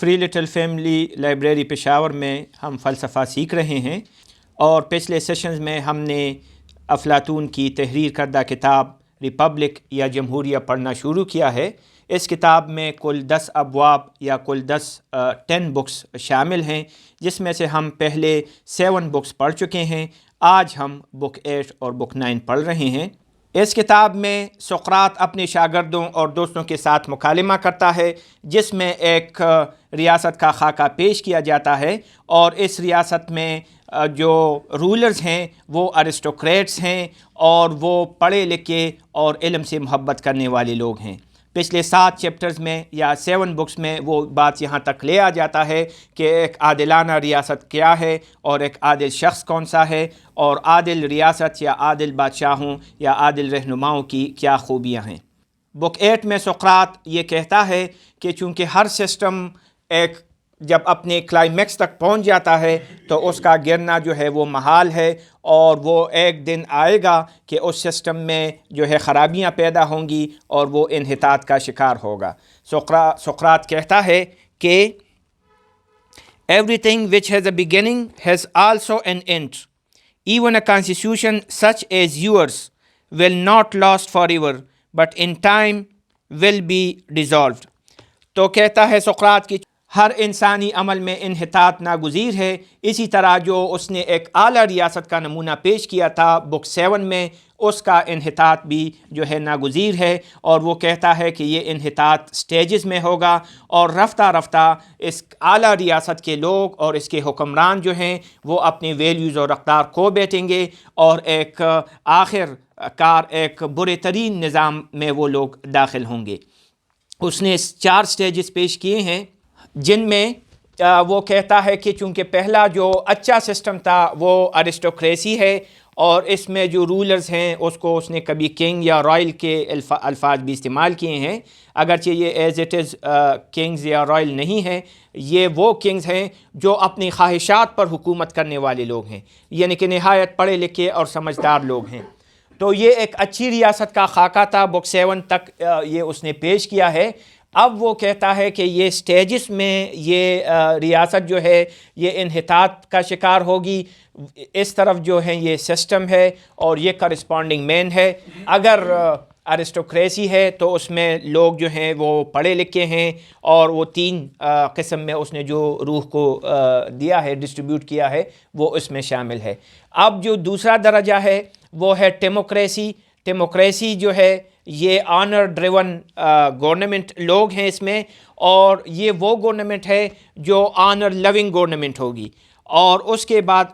Free little family library Peshawar میں ہم فلسفہ سیکھ رہے ہیں، اور پچھلے سیشنز میں ہم نے افلاطون کی تحریر کردہ کتاب ریپبلک یا جمہوریہ پڑھنا شروع کیا ہے۔ اس کتاب میں کل 10 ابواب یا کل 10 بکس شامل ہیں، جس میں سے ہم پہلے 7 بکس پڑھ چکے ہیں۔ آج ہم بک 8 اور بک 9 پڑھ رہے ہیں۔ اس کتاب میں سقراط اپنے شاگردوں اور دوستوں کے ساتھ مکالمہ کرتا ہے، جس میں ایک ریاست کا خاکہ پیش کیا جاتا ہے، اور اس ریاست میں جو رولرز ہیں وہ ارسٹوکریٹس ہیں، اور وہ پڑھے لکھے اور علم سے محبت کرنے والے لوگ ہیں۔ پچھلے 7 چیپٹرز میں یا 7 بکس میں وہ بات یہاں تک لے آ جاتا ہے کہ ایک عادلانہ ریاست کیا ہے، اور ایک عادل شخص کون سا ہے، اور عادل ریاست یا عادل بادشاہوں یا عادل رہنماؤں کی کیا خوبیاں ہیں۔ بک 8 میں سقراط یہ کہتا ہے کہ چونکہ ہر سسٹم ایک جب اپنے کلائمیکس تک پہنچ جاتا ہے تو اس کا گرنا جو ہے وہ محال ہے، اور وہ ایک دن آئے گا کہ اس سسٹم میں جو ہے خرابیاں پیدا ہوں گی اور وہ انحطاط کا شکار ہوگا۔ سقراط کہتا ہے کہ everything which has a beginning has also an end. Even a constitution such as yours will not last forever, but in time will be dissolved. تو کہتا ہے سقراط کہ ہر انسانی عمل میں انحطاط ناگزیر ہے، اسی طرح جو اس نے ایک اعلیٰ ریاست کا نمونہ پیش کیا تھا بک 7 میں، اس کا انحطاط بھی جو ہے ناگزیر ہے، اور وہ کہتا ہے کہ یہ انحطاط سٹیجز میں ہوگا، اور رفتہ رفتہ اس اعلیٰ ریاست کے لوگ اور اس کے حکمران جو ہیں وہ اپنی ویلیوز اور اقدار کھو بیٹھیں گے، اور ایک آخر کار ایک برے ترین نظام میں وہ لوگ داخل ہوں گے۔ اس نے 4 سٹیجز پیش کیے ہیں، جن میں وہ کہتا ہے کہ چونکہ پہلا جو اچھا سسٹم تھا وہ ارسٹوکریسی ہے، اور اس میں جو رولرز ہیں اس کو اس نے کبھی کنگ یا رائل کے الفاظ بھی استعمال کیے ہیں، اگرچہ یہ ایز اٹ از کنگز یا رائل نہیں ہے، یہ وہ کنگز ہیں جو اپنی خواہشات پر حکومت کرنے والے لوگ ہیں، یعنی کہ نہایت پڑھے لکھے اور سمجھدار لوگ ہیں۔ تو یہ ایک اچھی ریاست کا خاکہ تھا، بک 7 تک یہ اس نے پیش کیا ہے۔ اب وہ کہتا ہے کہ یہ سٹیجز میں یہ ریاست جو ہے یہ انحطاط کا شکار ہوگی، اس طرف جو ہے یہ سسٹم ہے اور یہ کرسپونڈنگ مین ہے۔ اگر ارسٹوکریسی ہے تو اس میں لوگ جو ہیں وہ پڑھے لکھے ہیں، اور وہ 3 قسم میں اس نے جو روح کو دیا ہے، ڈسٹریبیوٹ کیا ہے، وہ اس میں شامل ہے۔ اب جو دوسرا درجہ ہے وہ ہے ڈیموکریسی۔ ڈیموکریسی جو ہے یہ آنر ڈریون گورنمنٹ لوگ ہیں اس میں، اور یہ وہ گورنمنٹ ہے جو آنر لونگ گورنمنٹ ہوگی۔ اور اس کے بعد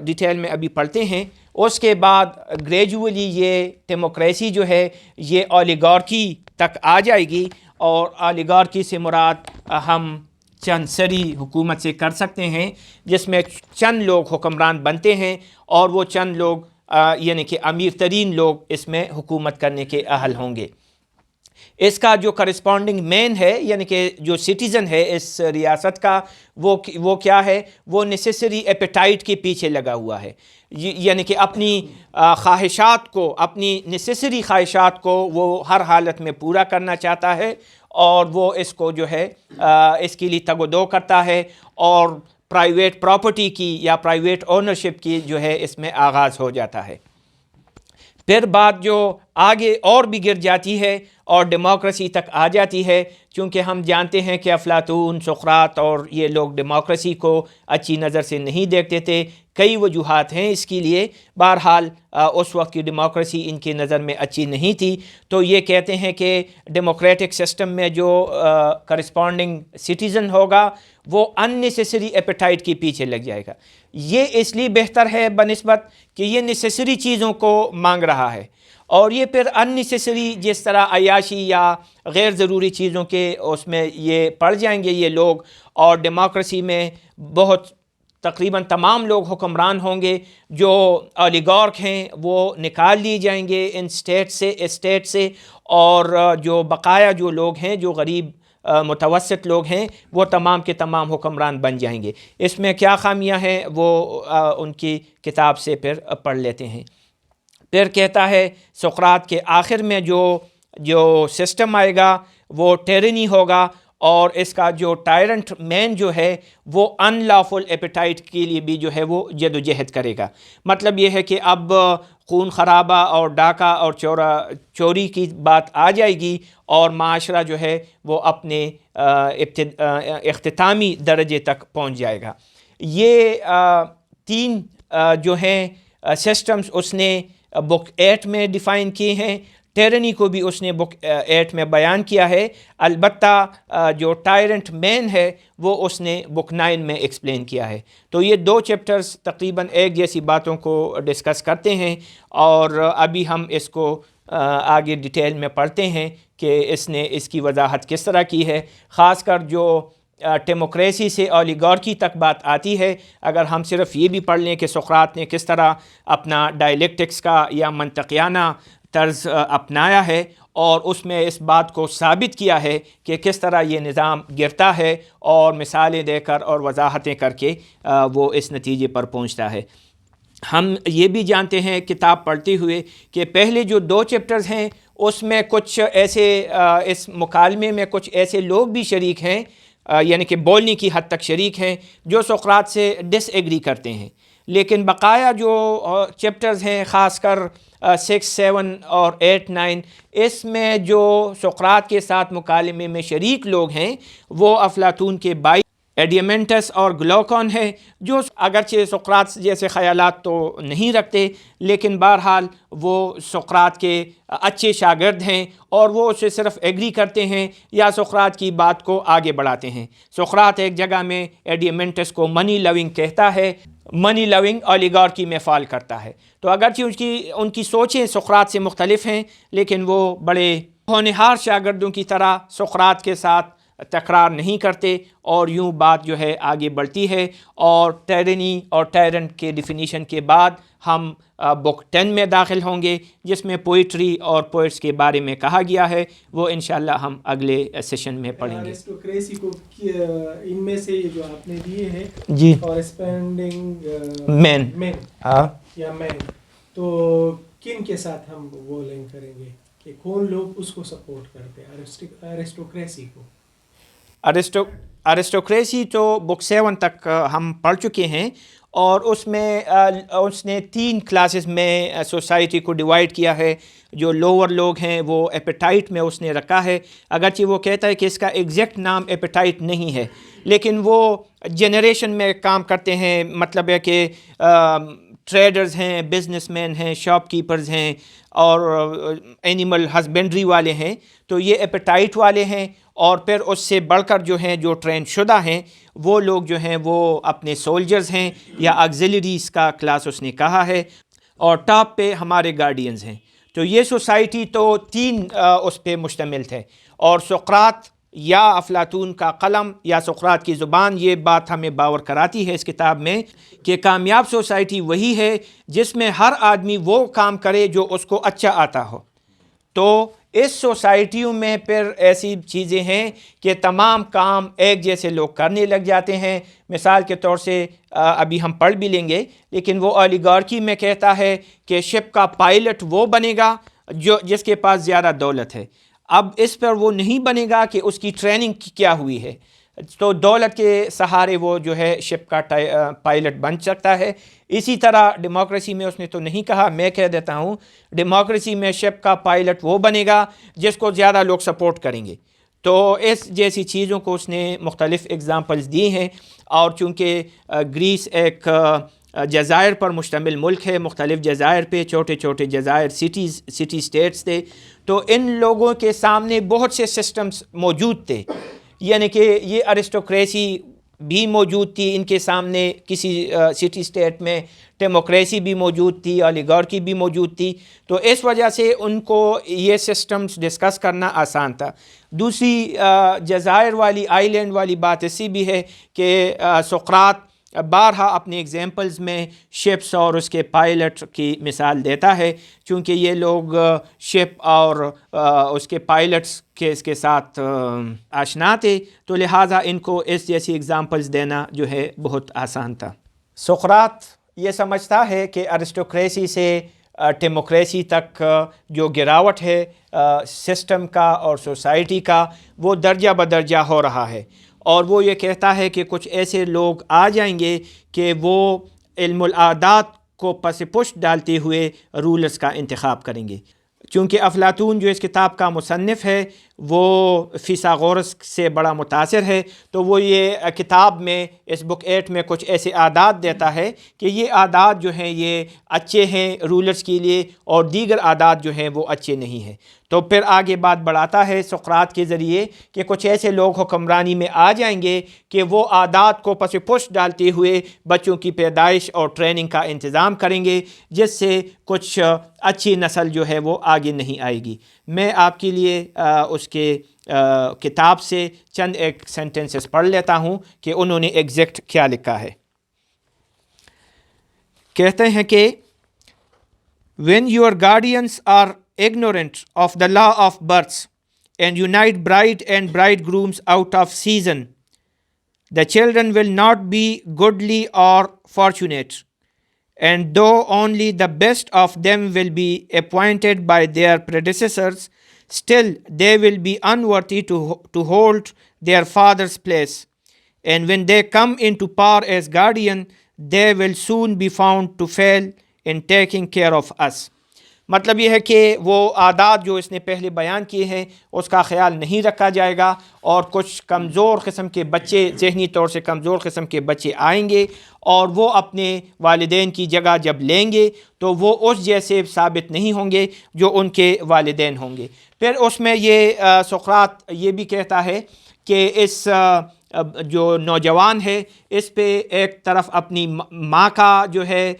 ڈیٹیل میں ابھی پڑھتے ہیں، اس کے بعد گریجولی یہ ڈیموکریسی جو ہے یہ اولیگارکی تک آ جائے گی، اور اولیگارکی سے مراد ہم چند سری حکومت سے کر سکتے ہیں، جس میں چند لوگ حکمران بنتے ہیں، اور وہ چند لوگ یعنی کہ امیر ترین لوگ اس میں حکومت کرنے کے اہل ہوں گے۔ اس کا جو کرسپونڈنگ مین ہے، یعنی کہ جو سٹیزن ہے اس ریاست کا، وہ کیا ہے؟ وہ نیسیسری ایپیٹائٹ کے پیچھے لگا ہوا ہے، یعنی کہ اپنی خواہشات کو، اپنی نیسیسری خواہشات کو وہ ہر حالت میں پورا کرنا چاہتا ہے، اور وہ اس کو جو ہے اس کے لیے تگ و دو کرتا ہے، اور پرائیویٹ پراپرٹی کی یا پرائیویٹ اونرشپ کی جو ہے اس میں آغاز ہو جاتا ہے۔ پھر بات جو آگے اور بھی گر جاتی ہے اور ڈیموکریسی تک آ جاتی ہے، چونکہ ہم جانتے ہیں کہ افلاطون، سقراط اور یہ لوگ ڈیموکریسی کو اچھی نظر سے نہیں دیکھتے تھے۔ کئی وجوہات ہیں اس کے لیے، بہرحال اس وقت کی ڈیموکریسی ان کی نظر میں اچھی نہیں تھی، تو یہ کہتے ہیں کہ ڈیموکریٹک سسٹم میں جو کرسپونڈنگ سٹیزن ہوگا وہ ان نیسیسری ایپیٹائٹ کے پیچھے لگ جائے گا۔ یہ اس لیے بہتر ہے بنسبت کہ یہ نیسیسری چیزوں کو مانگ رہا ہے، اور یہ پھر ان نیسیسری جس طرح عیاشی یا غیر ضروری چیزوں کے اس میں یہ پڑ جائیں گے یہ لوگ، اور ڈیموکریسی میں بہت تقریباً تمام لوگ حکمران ہوں گے، جو اولیگارک ہیں وہ نکال لیے جائیں گے ان اسٹیٹ سے، اور جو بقایا جو لوگ ہیں، جو غریب متوسط لوگ ہیں، وہ تمام کے تمام حکمران بن جائیں گے۔ اس میں کیا خامیاں ہیں وہ ان کی کتاب سے پھر پڑھ لیتے ہیں۔ پھر کہتا ہے سقراط کے آخر میں جو سسٹم آئے گا وہ ٹیرنی ہوگا، اور اس کا جو ٹائرنٹ مین جو ہے وہ ان لافل ایپیٹائٹ کے لیے بھی جو ہے وہ جد و جہد کرے گا. مطلب یہ ہے کہ اب خون خرابہ اور ڈاکہ اور چوری کی بات آ جائے گی اور معاشرہ جو ہے وہ اپنے اختتامی درجے تک پہنچ جائے گا. یہ تین جو ہیں سسٹمز اس نے بک 8 میں ڈیفائن کیے ہیں. ٹیرنی کو بھی اس نے بک 8 میں بیان کیا ہے. البتہ جو ٹائرنٹ مین ہے وہ اس نے بک 9 میں ایکسپلین کیا ہے. تو یہ دو چیپٹرز تقریباً ایک جیسی باتوں کو ڈسکس کرتے ہیں اور ابھی ہم اس کو آگے ڈیٹیل میں پڑھتے ہیں کہ اس نے اس کی وضاحت کس طرح کی ہے. خاص کر جو ڈیموکریسی سے اولیگارکی تک بات آتی ہے، اگر ہم صرف یہ بھی پڑھ لیں کہ سقراط نے کس طرح اپنا ڈائلیکٹکس کا یا منطقیانہ طرز اپنایا ہے اور اس میں اس بات کو ثابت کیا ہے کہ کس طرح یہ نظام گرتا ہے، اور مثالیں دے کر اور وضاحتیں کر کے وہ اس نتیجے پر پہنچتا ہے. ہم یہ بھی جانتے ہیں کتاب پڑھتے ہوئے کہ پہلے جو 2 چیپٹرز ہیں اس میں کچھ ایسے اس مکالمے میں کچھ ایسے لوگ بھی شریک ہیں، یعنی کہ بولنے کی حد تک شریک ہیں، جو سقراط سے ڈس ایگری کرتے ہیں. لیکن بقایا جو چیپٹرز ہیں، خاص کر 6, 7 اور 8, 9، اس میں جو سقراط کے ساتھ مکالمے میں شریک لوگ ہیں وہ افلاطون کے بھائی ایڈیمنٹس اور گلوکون ہے، جو اگرچہ سقراط جیسے خیالات تو نہیں رکھتے لیکن بہرحال وہ سقراط کے اچھے شاگرد ہیں اور وہ اسے صرف ایگری کرتے ہیں یا سقراط کی بات کو آگے بڑھاتے ہیں. سقراط ایک جگہ میں ایڈیمنٹس کو منی لونگ کہتا ہے، منی لونگ اولیگارکی میں فال کرتا ہے. تو اگرچہ ان کی سوچیں سقراط سے مختلف ہیں لیکن وہ بڑے ہونہار شاگردوں کی طرح سقراط کے ساتھ تکرار نہیں کرتے اور یوں بات جو ہے آگے بڑھتی ہے. اور ٹیرنی اور ٹائرنٹ کے ڈیفینیشن کے بعد ہم بک 10 میں داخل ہوں گے جس میں پوئٹری اور پوئٹس کے بارے میں کہا گیا ہے. وہ انشاءاللہ ہم اگلے سیشن میں پڑھیں گے. ایرسٹوکریسی کو ان میں سے جو آپ نے دیے ہیں جی کورسپونڈنگ مین یا مین، تو کن کے ساتھ ہم وہ لنک کریں گے کہ کون لوگ اس کو سپورٹ کرتے ہیں ایرسٹوکریسی کو؟ ایرسٹوکریسی تو بک 7 تک ہم پڑھ چکے ہیں اور اس میں اس نے 3 کلاسز میں سوسائٹی کو ڈیوائڈ کیا ہے. جو لوور لوگ ہیں وہ ایپیٹائٹ میں اس نے رکھا ہے، اگرچہ وہ کہتا ہے کہ اس کا ایگزیکٹ نام ایپیٹائٹ نہیں ہے لیکن وہ جنریشن میں کام کرتے ہیں. مطلب ہے کہ ٹریڈرز ہیں، بزنس مین ہیں، شاپ کیپرز ہیں اور اینیمل ہسبینڈری والے ہیں، تو یہ ایپیٹائٹ والے ہیں. اور پھر اس سے بڑھ کر جو ہیں جو ٹرین شدہ ہیں وہ لوگ جو ہیں وہ اپنے سولجرز ہیں یا آگزیلریز کا کلاس اس نے کہا ہے. اور ٹاپ پہ ہمارے گارڈینز ہیں. تو یہ سوسائٹی تو 3 اس پہ مشتمل تھے. اور سقراط یا افلاطون کا قلم یا سقراط کی زبان یہ بات ہمیں باور کراتی ہے اس کتاب میں کہ کامیاب سوسائٹی وہی ہے جس میں ہر آدمی وہ کام کرے جو اس کو اچھا آتا ہو. تو اس سوسائٹیوں میں پھر ایسی چیزیں ہیں کہ تمام کام ایک جیسے لوگ کرنے لگ جاتے ہیں. مثال کے طور سے ابھی ہم پڑھ بھی لیں گے لیکن وہ اولیگارکی میں کہتا ہے کہ شپ کا پائلٹ وہ بنے گا جس کے پاس زیادہ دولت ہے. اب اس پر وہ نہیں بنے گا کہ اس کی ٹریننگ کیا ہوئی ہے، تو دولت کے سہارے وہ جو ہے شپ کا پائلٹ بن سکتا ہے. اسی طرح ڈیموکریسی میں اس نے تو نہیں کہا، میں کہہ دیتا ہوں ڈیموکریسی میں شپ کا پائلٹ وہ بنے گا جس کو زیادہ لوگ سپورٹ کریں گے. تو اس جیسی چیزوں کو اس نے مختلف اگزامپلز دی ہیں. اور چونکہ گریس ایک جزائر پر مشتمل ملک ہے، مختلف جزائر پہ چھوٹے چھوٹے جزائر سٹی اسٹیٹس تھے، تو ان لوگوں کے سامنے بہت سے سسٹمز موجود تھے. یعنی کہ یہ ایرسٹوکریسی بھی موجود تھی ان کے سامنے، کسی سٹی اسٹیٹ میں ڈیموکریسی بھی موجود تھی، اولیگارکی بھی موجود تھی. تو اس وجہ سے ان کو یہ سسٹمز ڈسکس کرنا آسان تھا. دوسری جزائر والی آئی لینڈ والی بات اسی بھی ہے کہ سقراط بارہا اپنے ایگزامپلز میں شپس اور اس کے پائلٹ کی مثال دیتا ہے. چونکہ یہ لوگ شپ اور اس کے پائلٹس کے اس کے ساتھ آشنا تھے تو لہٰذا ان کو اس جیسی ایگزامپلز دینا جو ہے بہت آسان تھا. سقراط یہ سمجھتا ہے کہ ایرسٹوکریسی سے ڈیموکریسی تک جو گراوٹ ہے سسٹم کا اور سوسائٹی کا، وہ درجہ بدرجہ ہو رہا ہے، اور وہ یہ کہتا ہے کہ کچھ ایسے لوگ آ جائیں گے کہ وہ علم العادات کو پس پشت ڈالتے ہوئے رولرز کا انتخاب کریں گے۔ چونکہ افلاطون جو اس کتاب کا مصنف ہے وہ فیثاغورس سے بڑا متاثر ہے، تو وہ یہ کتاب میں اس بک 8 میں کچھ ایسے عادات دیتا ہے کہ یہ عادات جو ہیں یہ اچھے ہیں رولرز کے لیے، اور دیگر عادات جو ہیں وہ اچھے نہیں ہیں۔ تو پھر آگے بات بڑھاتا ہے سقراط کے ذریعے کہ کچھ ایسے لوگ حکمرانی میں آ جائیں گے کہ وہ عادات کو پس پشت ڈالتے ہوئے بچوں کی پیدائش اور ٹریننگ کا انتظام کریں گے، جس سے کچھ اچھی نسل جو ہے وہ آگے نہیں آئے گی۔ میں آپ کے لیے اس کے کتاب سے چند ایک سینٹنسز پڑھ لیتا ہوں کہ انہوں نے ایگزیکٹ کیا لکھا ہے۔ کہتے ہیں کہ when your guardians are ignorant of the law of births and unite bride and bridegrooms out of season, the children will not be goodly or fortunate, and though only the best of them will be appointed by their predecessors, still they will be unworthy to hold their father's place, and when they come into power as guardian, they will soon be found to fail in taking care of us۔ مطلب یہ ہے کہ وہ عادات جو اس نے پہلے بیان کیے ہیں اس کا خیال نہیں رکھا جائے گا، اور کچھ کمزور قسم کے بچے، ذہنی طور سے کمزور قسم کے بچے آئیں گے، اور وہ اپنے والدین کی جگہ جب لیں گے تو وہ اس جیسے ثابت نہیں ہوں گے جو ان کے والدین ہوں گے۔ پھر اس میں یہ سقراط یہ بھی کہتا ہے کہ اس جو نوجوان ہے اس پہ ایک طرف اپنی ماں کا جو ہے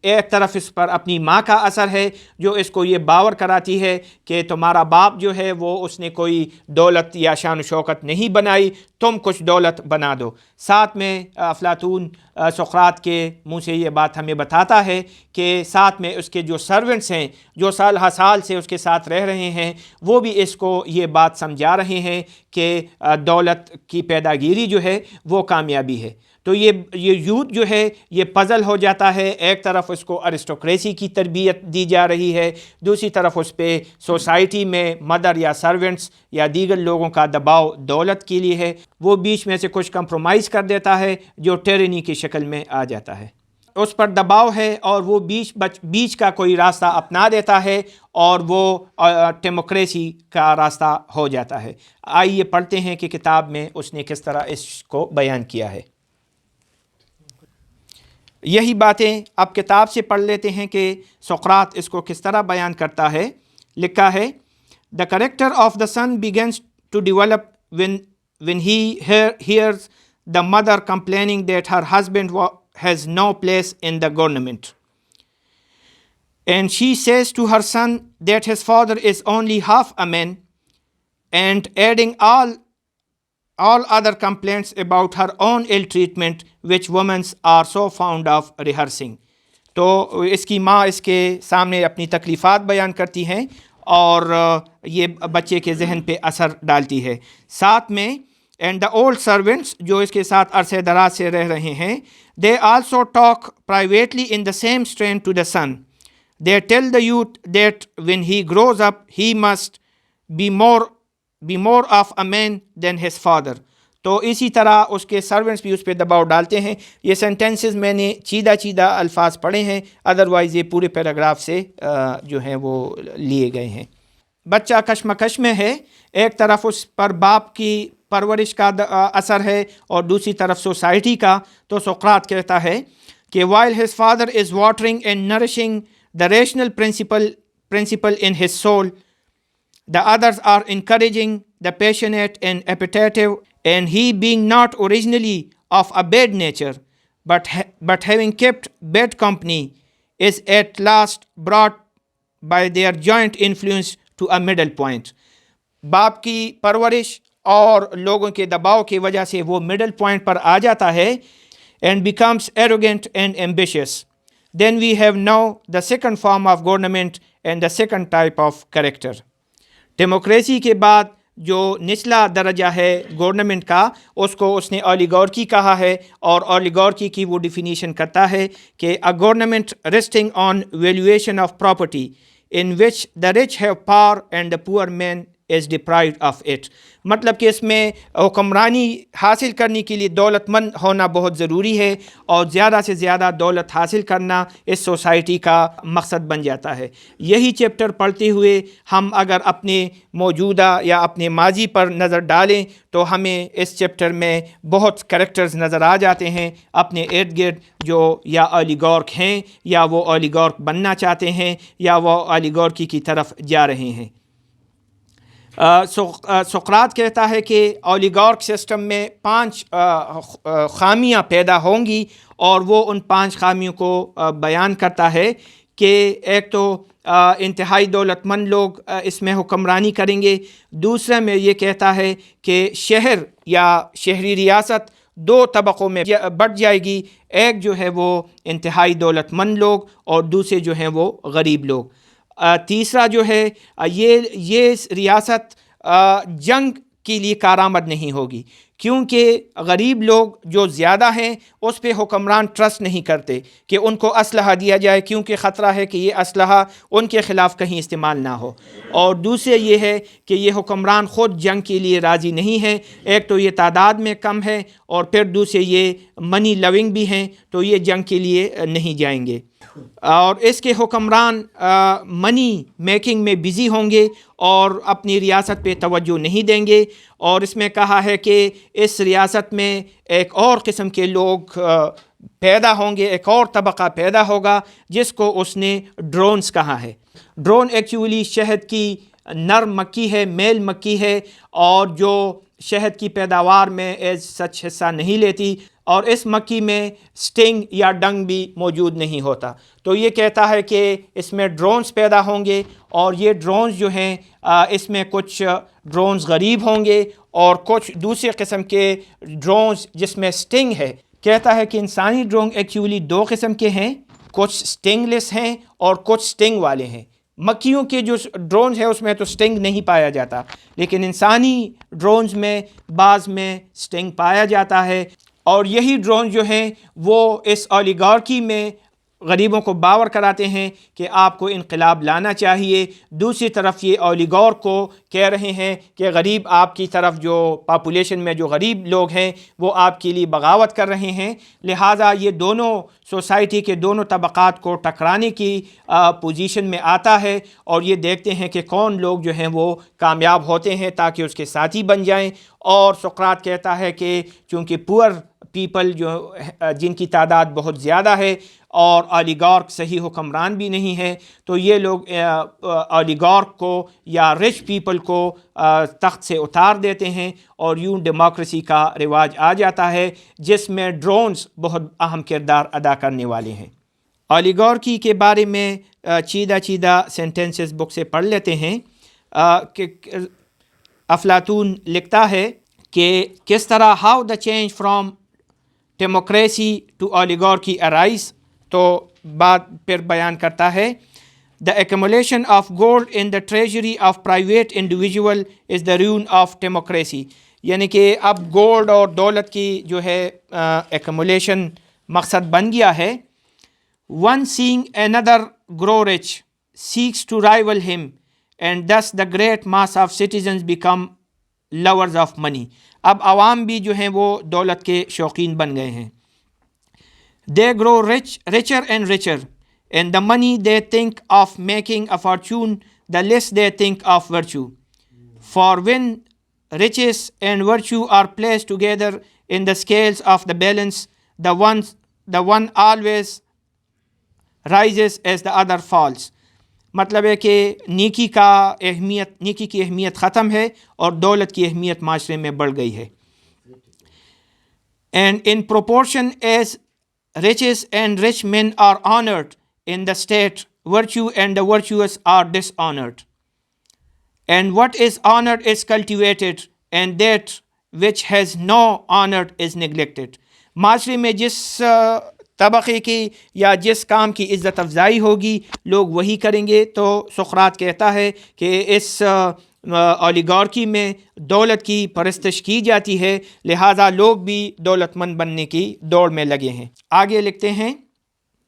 ایک طرف اس پر اپنی ماں کا اثر ہے جو اس کو یہ باور کراتی ہے کہ تمہارا باپ جو ہے وہ اس نے کوئی دولت یا شان و شوکت نہیں بنائی، تم کچھ دولت بنا دو۔ ساتھ میں افلاطون سقراط کے منہ سے یہ بات ہمیں بتاتا ہے کہ ساتھ میں اس کے جو سرونٹس ہیں جو سال ہر سال سے اس کے ساتھ رہ رہے ہیں وہ بھی اس کو یہ بات سمجھا رہے ہیں کہ دولت کی پیداگیری جو ہے وہ کامیابی ہے۔ تو یہ یوتھ جو ہے یہ پزل ہو جاتا ہے، ایک طرف اس کو ارسٹوکریسی کی تربیت دی جا رہی ہے، دوسری طرف اس پہ سوسائٹی میں مدر یا سرونٹس یا دیگر لوگوں کا دباؤ دولت کے لیے ہے، وہ بیچ میں سے کچھ کمپرومائز کر دیتا ہے جو ٹیرنی کی شکل میں آ جاتا ہے، اس پر دباؤ ہے اور وہ بیچ کا کوئی راستہ اپنا دیتا ہے اور وہ ڈیموکریسی کا راستہ ہو جاتا ہے۔ آئیے پڑھتے ہیں کہ کتاب میں اس نے کس طرح اس کو بیان کیا ہے۔ یہی باتیں اب کتاب سے پڑھ لیتے ہیں کہ سقراط اس کو کس طرح بیان کرتا ہے۔ لکھا ہے The character of the son begins to develop when he hears the mother complaining that her husband has no place in the government, and she says to her son that his father is only half a man, and adding all other complaints about her own ill treatment which women are so fond of rehearsing۔ تو اس کی ماں اس کے سامنے اپنی تکلیفات بیان کرتی ہیں اور یہ بچے کے ذہن پہ اثر ڈالتی ہے۔ ساتھ میں اینڈ دا اولڈ سرونٹس جو اس کے ساتھ عرصہ دراز سے رہ رہے ہیں، they also talk privately in the same strain to the son, they tell the youth that when he grows up he must be more of a man than his father۔ تو اسی طرح اس کے سرونٹس بھی اس پہ دباؤ ڈالتے ہیں۔ یہ سینٹنسز میں نے چیدہ الفاظ پڑھے ہیں، ادروائز یہ پورے پیراگراف سے جو ہیں وہ لیے گئے ہیں۔ بچہ کشمکش میں ہے، ایک طرف اس پر باپ کی پرورش کا اثر ہے اور دوسری طرف سوسائٹی کا۔ تو سقراط کہتا ہے کہ while his father is watering and nourishing the rational principle in his soul, the others are encouraging the passionate and appetitive, and he being not originally of a bad nature, but having kept bad company, is at last brought by their joint influence to a middle point۔ باپ کی پرورش اور لوگوں کے دباؤ کی وجہ سے وہ مڈل پوائنٹ پر آ جاتا ہے and becomes arrogant and ambitious۔ Then we have now the second form of government and the second type of character۔ Democracy کے بعد جو نچلا درجہ ہے گورنمنٹ کا اس کو اس نے اولیگارکی کہا ہے، اور اولیگارکی کی وہ ڈیفینیشن کرتا ہے کہ a government resting on valuation of property in which the rich have power and the poor man is deprived of it. مطلب کہ اس میں حکمرانی حاصل کرنے کے لیے دولت مند ہونا بہت ضروری ہے، اور زیادہ سے زیادہ دولت حاصل کرنا اس سوسائٹی کا مقصد بن جاتا ہے۔ یہی چیپٹر پڑھتے ہوئے ہم اگر اپنے موجودہ یا اپنے ماضی پر نظر ڈالیں تو ہمیں اس چیپٹر میں بہت کریکٹرز نظر آ جاتے ہیں اپنے ارد گرد، جو یا اولیگارک ہیں یا وہ اولیگارک بننا چاہتے ہیں یا وہ اولیگارکی کی طرف جا رہے ہیں۔ سقراط کہتا ہے کہ اولیگارک سسٹم میں 5 خامیاں پیدا ہوں گی، اور وہ ان 5 خامیوں کو بیان کرتا ہے کہ ایک تو انتہائی دولت مند لوگ اس میں حکمرانی کریں گے، دوسرے میں یہ کہتا ہے کہ شہر یا شہری ریاست 2 طبقوں میں بٹ جائے گی، ایک جو ہے وہ انتہائی دولت مند لوگ اور دوسرے جو ہیں وہ غریب لوگ۔ تیسرا جو ہے یہ ریاست جنگ کے لیے کارآمد نہیں ہوگی، کیونکہ غریب لوگ جو زیادہ ہیں اس پہ حکمران ٹرسٹ نہیں کرتے کہ ان کو اسلحہ دیا جائے، کیونکہ خطرہ ہے کہ یہ اسلحہ ان کے خلاف کہیں استعمال نہ ہو، اور دوسرے یہ ہے کہ یہ حکمران خود جنگ کے لیے راضی نہیں ہے، ایک تو یہ تعداد میں کم ہے اور پھر دوسرے یہ منی لونگ بھی ہیں، تو یہ جنگ کے لیے نہیں جائیں گے، اور اس کے حکمران منی میکنگ میں بزی ہوں گے اور اپنی ریاست پہ توجہ نہیں دیں گے، اور اس میں کہا ہے کہ اس ریاست میں ایک اور قسم کے لوگ پیدا ہوں گے، ایک اور طبقہ پیدا ہوگا جس کو اس نے ڈرونز کہا ہے۔ ڈرون ایکچولی شہد کی نر مکھی ہے، میل مکھی ہے، اور جو شہد کی پیداوار میں ایز سچ حصہ نہیں لیتی، اور اس مکھی میں سٹنگ یا ڈنگ بھی موجود نہیں ہوتا، تو یہ کہتا ہے کہ اس میں ڈرونز پیدا ہوں گے، اور یہ ڈرونز جو ہیں اس میں کچھ ڈرونز غریب ہوں گے اور کچھ دوسرے قسم کے ڈرونز جس میں سٹنگ ہے۔ کہتا ہے کہ انسانی ڈرون ایکچولی 2 قسم کے ہیں، کچھ سٹنگ لیس ہیں اور کچھ سٹنگ والے ہیں۔ مکھیوں کے جو ڈرونز ہیں اس میں تو سٹنگ نہیں پایا جاتا، لیکن انسانی ڈرونز میں بعض میں سٹنگ پایا جاتا ہے، اور یہی ڈرون جو ہیں وہ اس اولیگارکی میں غریبوں کو باور کراتے ہیں کہ آپ کو انقلاب لانا چاہیے۔ دوسری طرف یہ اولیگارک کو کہہ رہے ہیں کہ غریب آپ کی طرف، جو پاپولیشن میں جو غریب لوگ ہیں وہ آپ کے لیے بغاوت کر رہے ہیں، لہٰذا یہ دونوں سوسائٹی کے دونوں طبقات کو ٹکرانے کی پوزیشن میں آتا ہے، اور یہ دیکھتے ہیں کہ کون لوگ جو ہیں وہ کامیاب ہوتے ہیں تاکہ اس کے ساتھی بن جائیں۔ اور سقراط کہتا ہے کہ چونکہ پور پیپل جن کی تعداد بہت زیادہ ہے اور اولیگارک صحیح حکمران بھی نہیں ہے، تو یہ لوگ اولیگارک کو یا رچ پیپل کو تخت سے اتار دیتے ہیں، اور یوں ڈیموکریسی کا رواج آ جاتا ہے جس میں ڈرونز بہت اہم کردار ادا کرنے والے ہیں۔ اولیگارکی کے بارے میں چیدہ سینٹنسز بک سے پڑھ لیتے ہیں کہ افلاطون لکھتا ہے کہ کس طرح how the change from democracy to oligarchy arise, تو بات پھر بیان کرتا ہے the accumulation of gold in the treasury of private individual is the ruin of democracy, یعنی کہ اب گولڈ اور دولت کی جو ہے ایکومولیشن مقصد بن گیا ہے۔ One saying another grow rich seeks to rival him and thus the great mass of citizens become lovers of money، اب عوام بھی جو ہیں وہ دولت کے شوقین بن گئے ہیں۔ They grow richer and richer, and the money they think of making a fortune, the less they think of virtue. For when riches and virtue are placed together in the scales of the balance, the one always rises as the other falls. مطلب ہے کہ نیکی کی اہمیت ختم ہے اور دولت کی اہمیت معاشرے میں بڑھ گئی ہے۔ And in proportion as riches and rich men are honored in the state, virtue and the virtuous are dishonored. And what is honored is cultivated, and that which has no honor is neglected. معاشرے میں جس طبقے کی یا جس کام کی عزت افزائی ہوگی لوگ وہی کریں گے، تو سقراط کہتا ہے کہ اس اولیگارکی میں دولت کی پرستش کی جاتی ہے، لہٰذا لوگ بھی دولت مند بننے کی دوڑ میں لگے ہیں۔ آگے لکھتے ہیں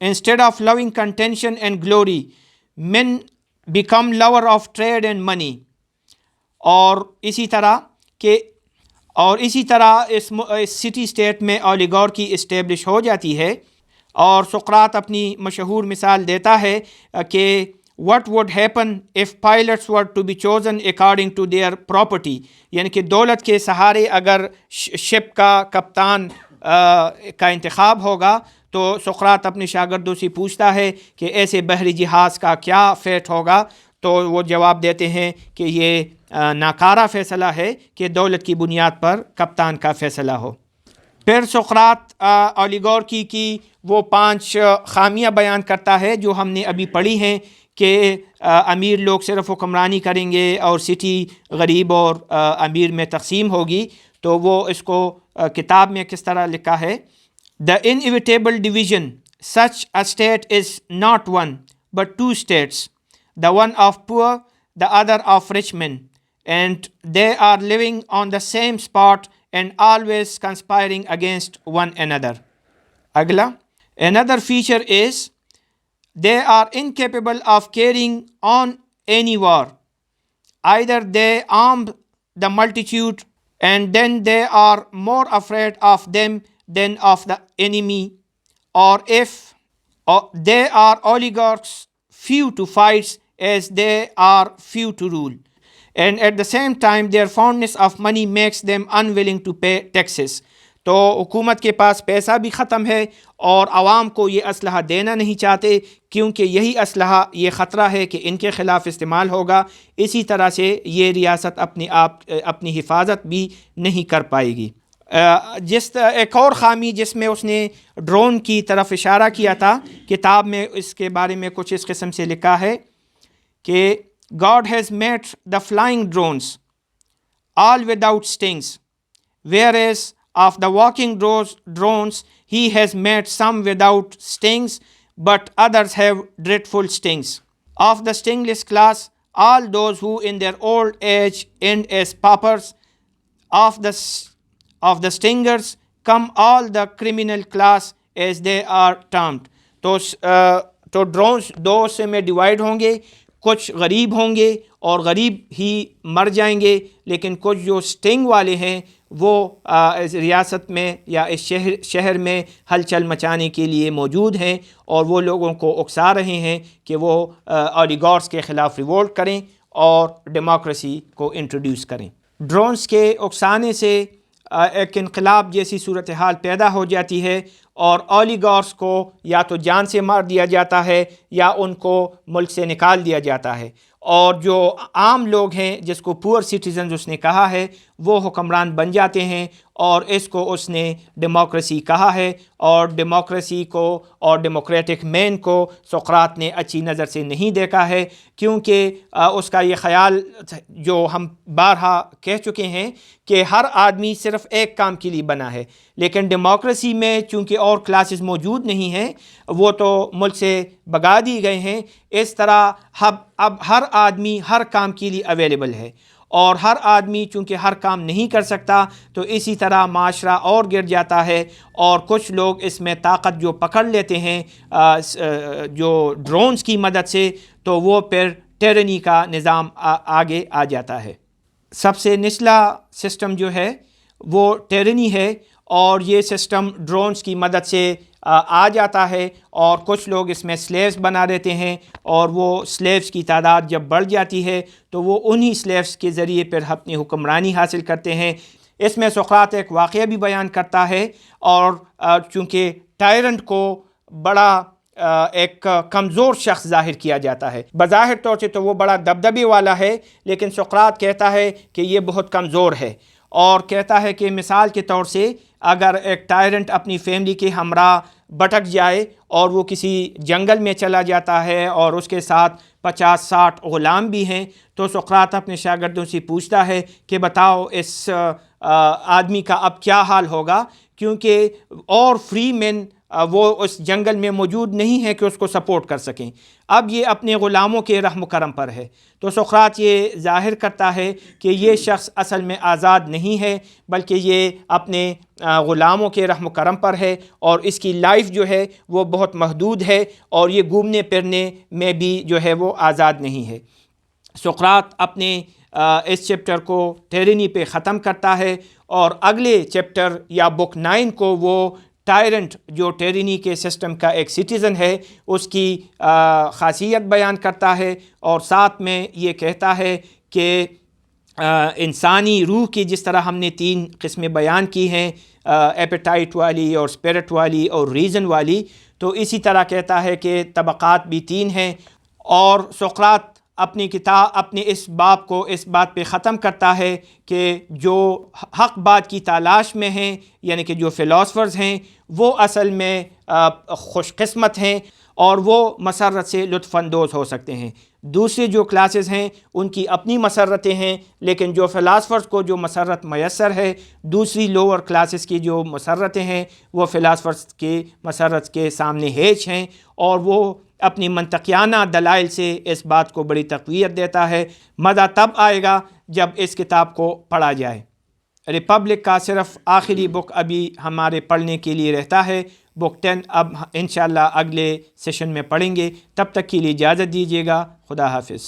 Instead of loving contention and glory, men become lover of trade and money. اور اسی طرح اس سٹی اسٹیٹ میں اولیگارکی اسٹیبلش ہو جاتی ہے، اور سقراط اپنی مشہور مثال دیتا ہے کہ what would happen if pilots were to be chosen according to their property، یعنی کہ دولت کے سہارے اگر شپ کا کپتان کا انتخاب ہوگا تو سقراط اپنے شاگردوں سے پوچھتا ہے کہ ایسے بحری جہاز کا کیا فیٹ ہوگا، تو وہ جواب دیتے ہیں کہ یہ ناکارہ فیصلہ ہے کہ دولت کی بنیاد پر کپتان کا فیصلہ ہو۔ پھر سقراط اولیگارکی کی وہ 5 خامیاں بیان کرتا ہے جو ہم نے ابھی پڑھی ہیں کہ امیر لوگ صرف حکمرانی کریں گے اور سٹی غریب اور امیر میں تقسیم ہوگی، تو وہ اس کو کتاب میں کس طرح لکھا ہے The inevitable division, such a state is not one but 2 states, the one of poor, the other of rich men, and they are living on the same spot and always conspiring against one another. Agla, another feature is they are incapable of carrying on any war. Either they arm the multitude and then they are more afraid of them than of the enemy, or if they are oligarchs, few to fight as they are few to rule, and at the same time their fondness of money makes them unwilling to pay taxes. تو حکومت کے پاس پیسہ بھی ختم ہے اور عوام کو یہ اسلحہ دینا نہیں چاہتے، کیونکہ یہی اسلحہ یہ خطرہ ہے کہ ان کے خلاف استعمال ہوگا، اسی طرح سے یہ ریاست اپنی حفاظت بھی نہیں کر پائے گی۔ ایک اور خامی جس میں اس نے ڈرون کی طرف اشارہ کیا تھا، کتاب میں اس کے بارے میں کچھ اس قسم سے لکھا ہے کہ God has made the flying drones all without stings, whereas of the walking drones he has made some without stings, but others have dreadful stings. Of the stingless class, all those who in their old age end as paupers. Of the stingers come all the criminal class as they are termed. تو drones 2 حصے میں divide ہوں گے، کچھ غریب ہوں گے اور غریب ہی مر جائیں گے، لیکن کچھ جو سٹنگ والے ہیں وہ ریاست میں یا اس شہر میں ہلچل مچانے کے لیے موجود ہیں، اور وہ لوگوں کو اکسا رہے ہیں کہ وہ اولیگارکس کے خلاف ریوولٹ کریں اور ڈیموکریسی کو انٹروڈیوس کریں۔ ڈرونز کے اکسانے سے ایک انقلاب جیسی صورتحال پیدا ہو جاتی ہے، اور اولیگارکس کو یا تو جان سے مار دیا جاتا ہے یا ان کو ملک سے نکال دیا جاتا ہے، اور جو عام لوگ ہیں جس کو پور سٹیزنز اس نے کہا ہے وہ حکمران بن جاتے ہیں، اور اس کو اس نے ڈیموکریسی کہا ہے، اور ڈیموکریسی کو اور ڈیموکریٹک مین کو سقراط نے اچھی نظر سے نہیں دیکھا ہے، کیونکہ اس کا یہ خیال جو ہم بارہا کہہ چکے ہیں کہ ہر آدمی صرف ایک کام کے لیے بنا ہے، لیکن ڈیموکریسی میں چونکہ اور کلاسز موجود نہیں ہیں، وہ تو ملک سے بگا دی گئے ہیں، اس طرح اب ہر آدمی ہر کام کے لیے اویلیبل ہے، اور ہر آدمی چونکہ ہر کام نہیں کر سکتا، تو اسی طرح معاشرہ اور گر جاتا ہے، اور کچھ لوگ اس میں طاقت جو پکڑ لیتے ہیں جو ڈرونز کی مدد سے، تو وہ پھر ٹیرنی کا نظام آگے آ جاتا ہے۔ سب سے نچلا سسٹم جو ہے وہ ٹیرنی ہے، اور یہ سسٹم ڈرونز کی مدد سے آ جاتا ہے، اور کچھ لوگ اس میں سلیوز بنا دیتے ہیں، اور وہ سلیوز کی تعداد جب بڑھ جاتی ہے تو وہ انہی سلیوز کے ذریعے پھر اپنی حکمرانی حاصل کرتے ہیں۔ اس میں سقراط ایک واقعہ بھی بیان کرتا ہے، اور چونکہ ٹائرنٹ کو بڑا ایک کمزور شخص ظاہر کیا جاتا ہے، بظاہر طور سے تو وہ بڑا دبدبے والا ہے، لیکن سقراط کہتا ہے کہ یہ بہت کمزور ہے، اور کہتا ہے کہ مثال کے طور سے اگر ایک ٹائرنٹ اپنی فیملی کے ہمراہ بھٹک جائے اور وہ کسی جنگل میں چلا جاتا ہے اور اس کے ساتھ 50-60 غلام بھی ہیں، تو سقراط اپنے شاگردوں سے پوچھتا ہے کہ بتاؤ اس آدمی کا اب کیا حال ہوگا، کیونکہ اور فری مین وہ اس جنگل میں موجود نہیں ہے کہ اس کو سپورٹ کر سکیں. اب یہ اپنے غلاموں کے رحم و کرم پر ہے. تو سقراط یہ ظاہر کرتا ہے کہ یہ شخص اصل میں آزاد نہیں ہے، بلکہ یہ اپنے غلاموں کے رحم و کرم پر ہے، اور اس کی لائف جو ہے وہ بہت محدود ہے، اور یہ گھومنے پھرنے میں بھی جو ہے وہ آزاد نہیں ہے. سقراط اپنے اس چیپٹر کو ٹیرینی پہ ختم کرتا ہے، اور اگلے چیپٹر یا بک 9 کو وہ ٹائرنٹ جو ٹیرینی کے سسٹم کا ایک سٹیزن ہے اس کی خاصیت بیان کرتا ہے، اور ساتھ میں یہ کہتا ہے کہ انسانی روح کی جس طرح ہم نے 3 قسمیں بیان کی ہیں، ایپیٹائٹ والی اور اسپرٹ والی اور ریزن والی، تو اسی طرح کہتا ہے کہ طبقات بھی 3 ہیں. اور سقراط اپنی کتاب اپنے اس باب کو اس بات پہ ختم کرتا ہے کہ جو حق بات کی تلاش میں ہیں، یعنی کہ جو فلاسفرز ہیں، وہ اصل میں خوش قسمت ہیں اور وہ مسرت سے لطف اندوز ہو سکتے ہیں. دوسری جو کلاسز ہیں ان کی اپنی مسرتیں ہیں، لیکن جو فلاسفرز کو جو مسرت میسر ہے، دوسری لوور کلاسز کی جو مسرتیں ہیں وہ فلاسفرز کے مسرت کے سامنے ہیچ ہیں، اور وہ اپنی منطقیانہ دلائل سے اس بات کو بڑی تقویت دیتا ہے. مزہ تب آئے گا جب اس کتاب کو پڑھا جائے. ریپبلک کا صرف آخری بک ابھی ہمارے پڑھنے کے لیے رہتا ہے. بک 10 اب انشاءاللہ اگلے سیشن میں پڑھیں گے. تب تک کے لیے اجازت دیجیے گا. خدا حافظ.